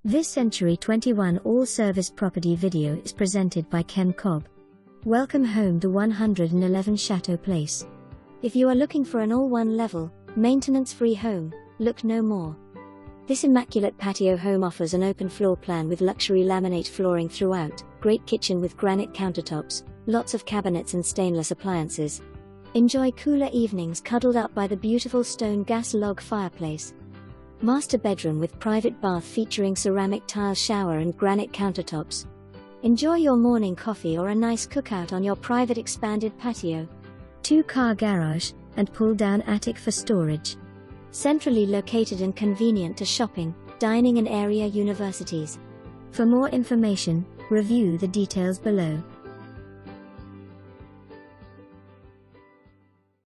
This Century 21 all-service property video is presented by Ken Cobb. Welcome home to 111 Chateau Place. If you are looking for an all-one level, maintenance-free home, look no more. This immaculate patio home offers an open floor plan with luxury laminate flooring throughout, great kitchen with granite countertops, lots of cabinets and stainless appliances. Enjoy cooler evenings cuddled up by the beautiful stone gas log fireplace. Master bedroom with private bath featuring ceramic tile shower and granite countertops. Enjoy your morning coffee or a nice cookout on your private expanded patio. 2-car garage, and pull-down attic for storage. Centrally located and convenient to shopping, dining and area universities. For more information, review the details below.